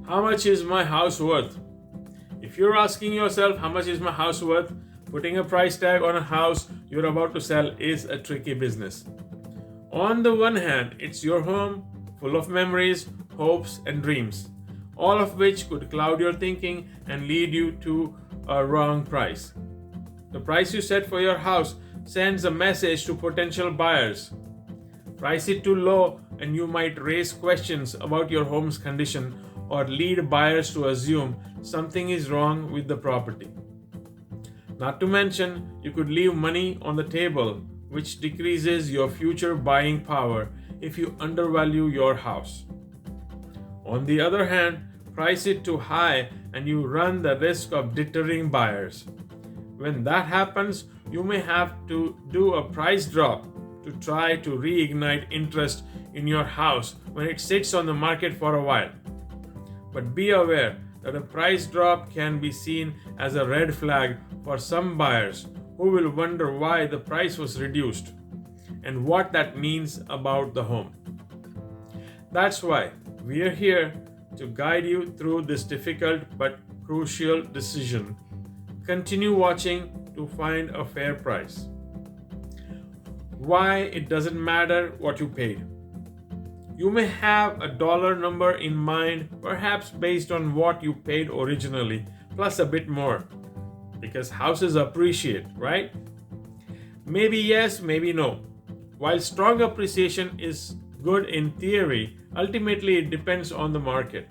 How much is my house worth? If you're asking yourself, how much is my house worth? Putting a price tag on a house you're about to sell is a tricky business. On the one hand, it's your home, full of memories, hopes, and dreams, all of which could cloud your thinking and lead you to a wrong price. The price you set for your house sends a message to potential buyers. Price it too low, and you might raise questions about your home's condition or lead buyers to assume something is wrong with the property. Not to mention, you could leave money on the table, which decreases your future buying power if you undervalue your house. On the other hand, price it too high and you run the risk of deterring buyers. When that happens, you may have to do a price drop to try to reignite interest in your house when it sits on the market for a while. But be aware that a price drop can be seen as a red flag for some buyers who will wonder why the price was reduced and what that means about the home. That's why we are here to guide you through this difficult but crucial decision. Continue watching to find a fair price. Why it doesn't matter what you paid. You may have a dollar number in mind, perhaps based on what you paid originally, plus a bit more, because houses appreciate, right? Maybe yes, maybe no. While strong appreciation is good in theory, ultimately it depends on the market.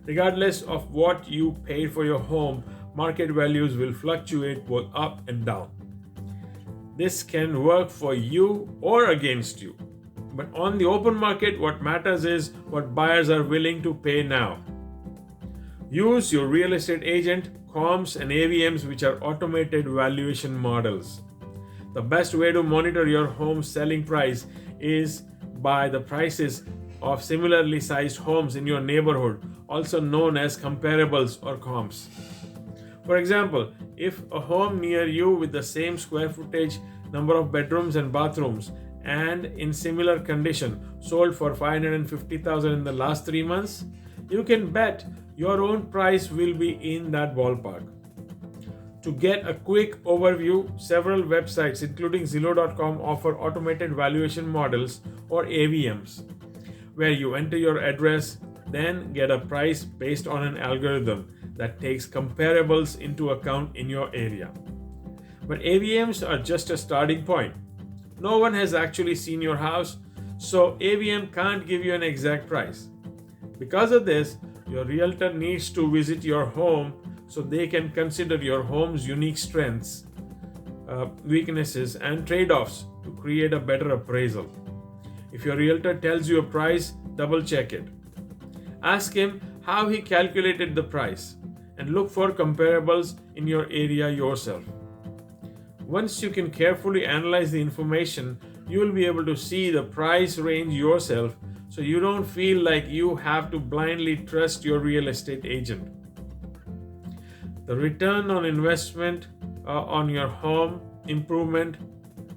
Regardless of what you paid for your home, market values will fluctuate both up and down. This can work for you or against you. But on the open market, what matters is what buyers are willing to pay now. Use your real estate agent, comps, and AVMs, which are automated valuation models. The best way to monitor your home's selling price is by the prices of similarly sized homes in your neighborhood, also known as comparables or comps. For example, if a home near you with the same square footage, number of bedrooms and bathrooms, and in similar condition sold for $550,000 in the last 3 months, you can bet your own price will be in that ballpark. To get a quick overview, several websites including Zillow.com offer automated valuation models or AVMs, where you enter your address, then get a price based on an algorithm that takes comparables into account in your area. But AVMs are just a starting point. No one has actually seen your house, so AVM can't give you an exact price. Because of this, your realtor needs to visit your home so they can consider your home's unique strengths, weaknesses, and trade-offs to create a better appraisal. If your realtor tells you a price, double check it. Ask him how he calculated the price and look for comparables in your area yourself. Once you can carefully analyze the information, you will be able to see the price range yourself so you don't feel like you have to blindly trust your real estate agent. The return on investment on your home improvement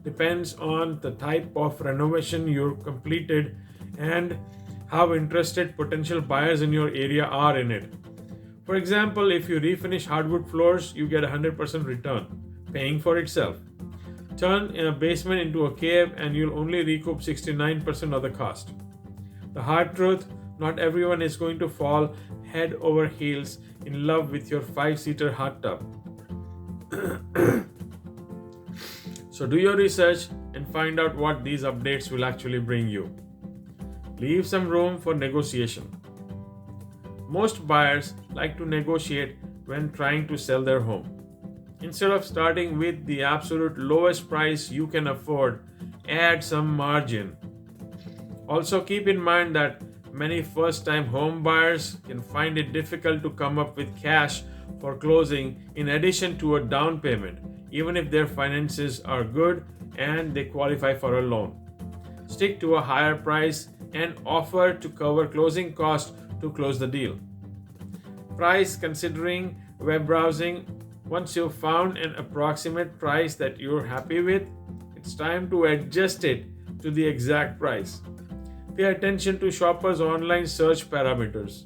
depends on the type of renovation you completed and how interested potential buyers in your area are in it. For example, if you refinish hardwood floors, you get 100% return, paying for itself. Turn a basement into a cave and you'll only recoup 69% of the cost. The hard truth, not everyone is going to fall head over heels in love with your 5-seater hot tub. So do your research and find out what these updates will actually bring you. Leave some room for negotiation. Most buyers like to negotiate when trying to sell their home. Instead of starting with the absolute lowest price you can afford, add some margin. Also keep in mind that many first-time home buyers can find it difficult to come up with cash for closing in addition to a down payment, even if their finances are good and they qualify for a loan. Stick to a higher price and offer to cover closing costs to close the deal. Price considering web browsing. Once you've found an approximate price that you're happy with, it's time to adjust it to the exact price. Pay attention to shoppers' online search parameters.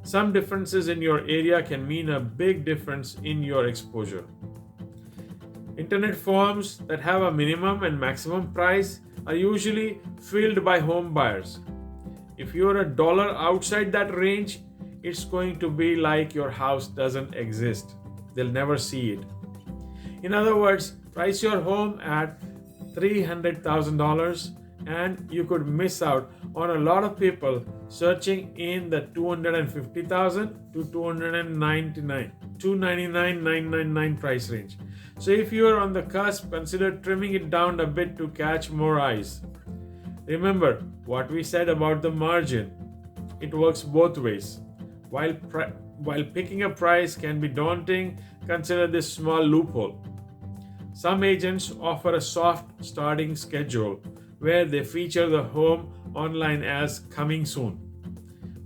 Some differences in your area can mean a big difference in your exposure. Internet forums that have a minimum and maximum price are usually filled by home buyers. If you're a dollar outside that range, it's going to be like your house doesn't exist. They'll never see it. In other words, price your home at $300,000 and you could miss out on a lot of people searching in the $250,000 to $299,999 price range. So if you are on the cusp, consider trimming it down a bit to catch more eyes. Remember what we said about the margin. It works both ways. While picking a price can be daunting, consider this small loophole. Some agents offer a soft starting schedule where they feature the home online as coming soon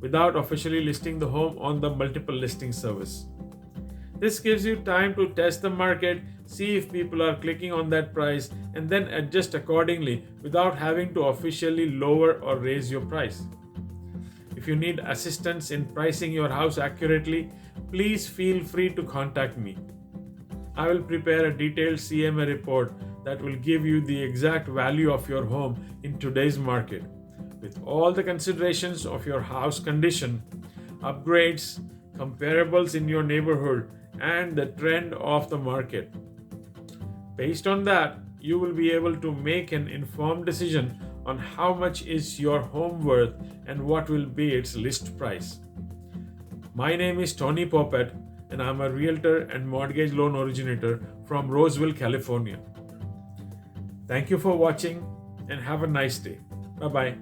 without officially listing the home on the multiple listing service. This gives you time to test the market, see if people are clicking on that price, and then adjust accordingly without having to officially lower or raise your price. If you need assistance in pricing your house accurately, please feel free to contact me. I will prepare a detailed CMA report that will give you the exact value of your home in today's market, with all the considerations of your house condition, upgrades, comparables in your neighborhood, and the trend of the market. Based on that, you will be able to make an informed decision on how much is your home worth and what will be its list price. My name is Tony Poppet, and I'm a realtor and mortgage loan originator from Roseville, California. Thank you for watching and have a nice day. Bye-bye.